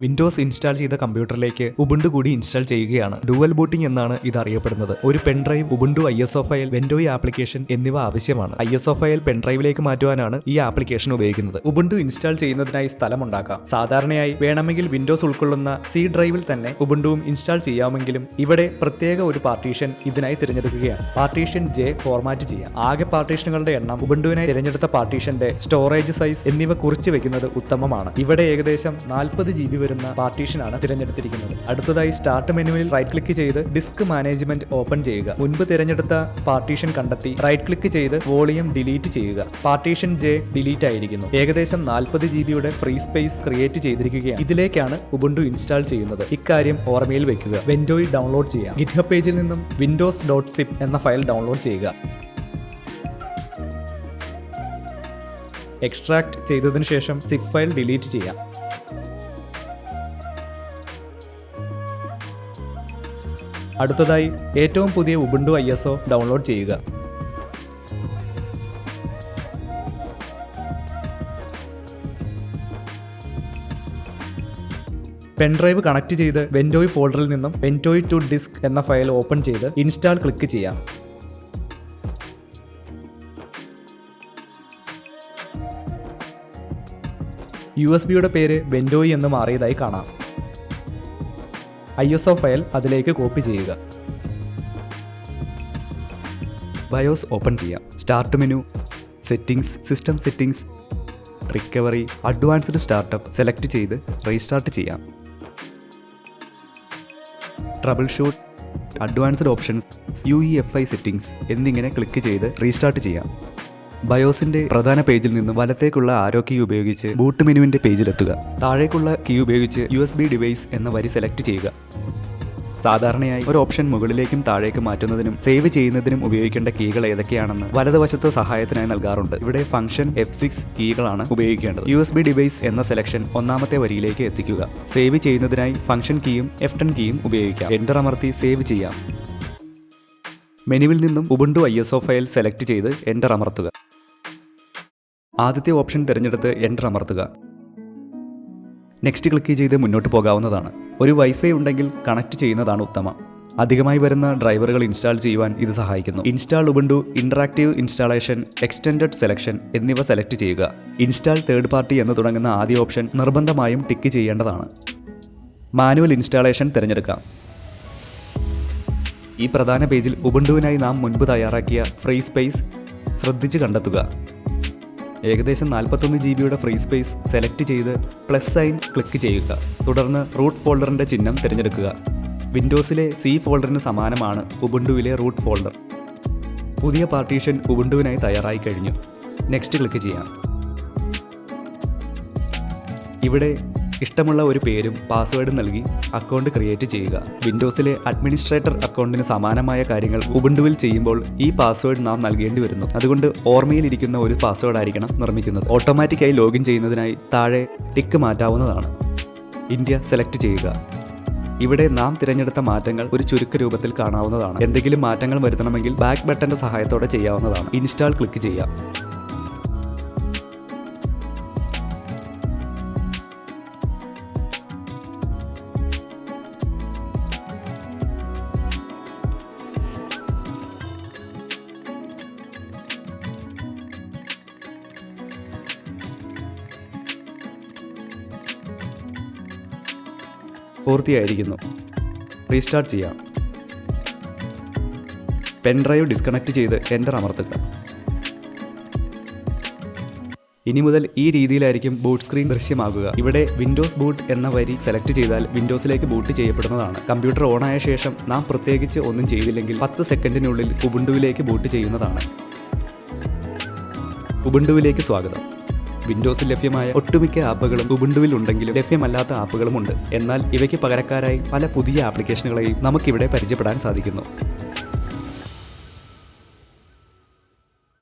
Windows install ചെയ്ത കമ്പ്യൂട്ടറിലേക്ക് Ubuntu കൂടി ഇൻസ്റ്റാൾ ചെയ്യുകയാണ്. ഡുവൽ ബൂട്ടിംഗ് എന്നാണ് ഇത് അറിയപ്പെടുന്നത്. ഒരു pendrive, Ubuntu ISO file, Ventoy application എന്നിവ ആവശ്യമാണ്. ISO ഫയൽ പെൻഡ്രൈവിലേക്ക് മാറ്റുവാനാണ് ഈ ആപ്ലിക്കേഷൻ ഉപയോഗിക്കുന്നത്. ഉബുണ്ടു ഇൻസ്റ്റാൾ ചെയ്യുന്നതിനായി സ്ഥലമുണ്ടാക്കാം. സാധാരണയായി വേണമെങ്കിൽ വിൻഡോസ് ഉൾക്കൊള്ളുന്ന C ഡ്രൈവിൽ തന്നെ ഉബുണ്ടുവും ഇൻസ്റ്റാൾ ചെയ്യാമെങ്കിലും ഇവിടെ പ്രത്യേക ഒരു പാർട്ടീഷൻ ഇതിനായി തിരഞ്ഞെടുക്കുകയാണ്. പാർട്ടീഷൻ J ഫോർമാറ്റ് ചെയ്യാം. ആകെ പാർട്ടീഷനുകളുടെ എണ്ണം, ഉബുണ്ടുവിനായി തിരഞ്ഞെടുത്ത പാർട്ടീഷന്റെ സ്റ്റോറേജ് സൈസ് എന്നിവ കുറിച്ച് വെക്കുന്നത് ഉത്തമമാണ്. ഇവിടെ ഏകദേശം 40 GB വരുന്ന പാർട്ടീഷനാണ് തിരഞ്ഞെടുത്തിരിക്കുന്നത്. അടുത്തതായി സ്റ്റാർട്ട് മെനുവിൽ റൈറ്റ് ക്ലിക്ക് ചെയ്ത് ഡിസ്ക് മാനേജ്മെന്റ് ഓപ്പൺ ചെയ്യുക. മുൻപ് തിരഞ്ഞെടുത്ത പാർട്ടീഷൻ കണ്ടെത്തി റൈറ്റ് ക്ലിക്ക് ചെയ്ത് വോളിയം ഡിലീറ്റ് ചെയ്യുക. പാർട്ടീഷൻ J ഡിലീറ്റ് ആയിരിക്കുന്നു. ഏകദേശം 40 GB ഫ്രീ സ്പേസ് ക്രിയേറ്റ് ചെയ്തിരിക്കുകയാണ്. ഇതിലേക്കാണ് ഉബുണ്ടു ഇൻസ്റ്റാൾ ചെയ്യുന്നത്. ഇക്കാര്യം ഓർമ്മയിൽ വെക്കുക. വെൻഡോയി ഡൗൺലോഡ് ചെയ്യാം. ഗിറ്റ്ഹബ് പേജിൽ നിന്നും windows.zip എന്ന ഫയൽ ഡൗൺലോഡ് ചെയ്യുക. എക്സ്ട്രാക്ട് ചെയ്തതിനു ശേഷം സിപ്പ് ഫയൽ ഡിലീറ്റ് ചെയ്യാം. അടുത്തതായി ഏറ്റവും പുതിയ ഉബുണ്ടു ISO ഡൗൺലോഡ് ചെയ്യുക. പെൻഡ്രൈവ് കണക്ട് ചെയ്ത് വെൻഡോയി ഫോൾഡറിൽ നിന്നും വെൻഡോയി ടു ഡിസ്ക് എന്ന ഫയൽ ഓപ്പൺ ചെയ്ത് ഇൻസ്റ്റാൾ ക്ലിക്ക് ചെയ്യാം. USB-യുടെ പേര് വെൻഡോയി എന്ന് മാറിയതായി കാണാം. ISO ഫയൽ അതിലേക്ക് കോപ്പി ചെയ്യുക. ബയോസ് ഓപ്പൺ ചെയ്യാം. Start menu, settings, system settings, recovery, advanced startup select ചെയ്ത് റീസ്റ്റാർട്ട് ചെയ്യാം. Trouble shoot, advanced options, UEFI settings എന്നിങ്ങനെ ക്ലിക്ക് ചെയ്ത് റീസ്റ്റാർട്ട് ചെയ്യാം. ബയോസിന്റെ പ്രധാന പേജിൽ നിന്ന് വലത്തേക്കുള്ള ആരോ കീ ഉപയോഗിച്ച് ബൂട്ട് മെനുവിന്റെ പേജിലെത്തുക. താഴേക്കുള്ള കീ ഉപയോഗിച്ച് USB ഡിവൈസ് എന്ന വരി സെലക്ട് ചെയ്യുക. സാധാരണയായി ഒരു ഓപ്ഷൻ മുകളിലേക്കും താഴേക്കും മാറ്റുന്നതിനും സേവ് ചെയ്യുന്നതിനും ഉപയോഗിക്കേണ്ട കീകൾ ഏതൊക്കെയാണെന്ന് വലതുവശത്ത് സഹായത്തിനായി നൽകാറുണ്ട്. ഇവിടെ ഫംഗ്ഷൻ F6 കീകളാണ് ഉപയോഗിക്കേണ്ടത്. USB ഡിവൈസ് എന്ന സെലക്ഷൻ ഒന്നാമത്തെ വരിയിലേക്ക് എത്തിക്കുക. സേവ് ചെയ്യുന്നതിനായി ഫംഗ്ഷൻ കീയും F10 കീയും ഉപയോഗിക്കാം. എന്റർ അമർത്തി സേവ് ചെയ്യാം. മെനുവിൽ നിന്നും ഉബുണ്ടു ISO ഫയൽ സെലക്ട് ചെയ്ത് എന്റർ അമർത്തുക. ആദ്യത്തെ ഓപ്ഷൻ തിരഞ്ഞെടുത്ത് എന്റർ അമർത്തുക. നെക്സ്റ്റ് ക്ലിക്ക് ചെയ്ത് മുന്നോട്ട് പോകാവുന്നതാണ്. ഒരു വൈഫൈ ഉണ്ടെങ്കിൽ കണക്ട് ചെയ്യുന്നതാണ് ഉത്തമം. അധികമായി വരുന്ന ഡ്രൈവറുകൾ ഇൻസ്റ്റാൾ ചെയ്യുവാൻ ഇത് സഹായിക്കുന്നു. Install Ubuntu, interactive installation, extended selection എന്നിവ സെലക്ട് ചെയ്യുക. ഇൻസ്റ്റാൾ തേർഡ് പാർട്ടി എന്ന് തുടങ്ങുന്ന ആദ്യ ഓപ്ഷൻ നിർബന്ധമായും ടിക്ക് ചെയ്യേണ്ടതാണ്. മാനുവൽ ഇൻസ്റ്റാളേഷൻ തിരഞ്ഞെടുക്കാം. ഈ പ്രധാന പേജിൽ ഉബുണ്ടുവിനായി നാം മുൻപ് തയ്യാറാക്കിയ ഫ്രീ സ്പേസ് ശ്രദ്ധിച്ച് കണ്ടെത്തുക. ഏകദേശം 41 GB ഫ്രീ സ്പേസ് സെലക്ട് ചെയ്ത് പ്ലസ് സൈൻ ക്ലിക്ക് ചെയ്യുക. തുടർന്ന് റൂട്ട് ഫോൾഡറിന്റെ ചിഹ്നം തിരഞ്ഞെടുക്കുക. വിൻഡോസിലെ C ഫോൾഡറിന് സമാനമാണ് ഉബുണ്ടുവിലെ റൂട്ട് ഫോൾഡർ. പുതിയ പാർട്ടീഷൻ ഉബുണ്ടുവിനായി തയ്യാറായി കഴിഞ്ഞു. നെക്സ്റ്റ് ക്ലിക്ക് ചെയ്യാം. ഇവിടെ ഇഷ്ടമുള്ള ഒരു പേരും പാസ്വേഡും നൽകി അക്കൗണ്ട് ക്രിയേറ്റ് ചെയ്യുക. വിൻഡോസിലെ അഡ്മിനിസ്ട്രേറ്റർ അക്കൗണ്ടിന് സമാനമായ കാര്യങ്ങൾ ഉബുണ്ടുവിൽ ചെയ്യുമ്പോൾ ഈ പാസ്വേഡ് നാം നൽകേണ്ടി വരുന്നു. അതുകൊണ്ട് ഓർമ്മയിലിരിക്കുന്ന ഒരു പാസ്വേഡ് ആയിരിക്കണം നിർമ്മിക്കുന്നത്. ഓട്ടോമാറ്റിക്കായി ലോഗിൻ ചെയ്യുന്നതിനായി താഴെ ടിക്ക് മാറ്റാവുന്നതാണ്. ഇന്ത്യ സെലക്ട് ചെയ്യുക. ഇവിടെ നാം തിരഞ്ഞെടുത്ത മാറ്റങ്ങൾ ഒരു ചുരുക്ക രൂപത്തിൽ കാണാവുന്നതാണ്. എന്തെങ്കിലും മാറ്റങ്ങൾ വരുത്തണമെങ്കിൽ ബാക്ക് ബട്ടന്റെ സഹായത്തോടെ ചെയ്യാവുന്നതാണ്. ഇൻസ്റ്റാൾ ക്ലിക്ക് ചെയ്യാം. പൂർത്തിയായിരിക്കുന്നു. റീസ്റ്റാർട്ട് ചെയ്യാം. പെൻഡ്രൈവ് ഡിസ്കണക്ട് ചെയ്ത് എന്റർ അമർത്തുക. ഇനി മുതൽ ഈ രീതിയിലായിരിക്കും ബൂട്ട് സ്ക്രീൻ ദൃശ്യമാകുക. ഇവിടെ വിൻഡോസ് ബൂട്ട് എന്ന വരി സെലക്ട് ചെയ്താൽ വിൻഡോസിലേക്ക് ബൂട്ട് ചെയ്യപ്പെടുന്നതാണ്. കമ്പ്യൂട്ടർ ഓണായ ശേഷം നാം പ്രത്യേകിച്ച് ഒന്നും ചെയ്തില്ലെങ്കിൽ 10 സെക്കൻഡിനുള്ളിൽ ഉബുണ്ടുവിലേക്ക് ബൂട്ട് ചെയ്യുന്നതാണ്. ഉബുണ്ടുവിലേക്ക് സ്വാഗതം. വിൻഡോസിൽ ലഭ്യമായ ഒട്ടുമിക്ക ആപ്പുകളും ഉബുണ്ടുവിൽ ഉണ്ടെങ്കിലും ലഭ്യമല്ലാത്ത ആപ്പുകളുമുണ്ട്. എന്നാൽ ഇവയ്ക്ക് പകരക്കാരായി പല പുതിയ ആപ്ലിക്കേഷനുകളെയും നമുക്കിവിടെ പരിചയപ്പെടാൻ സാധിക്കുന്നു.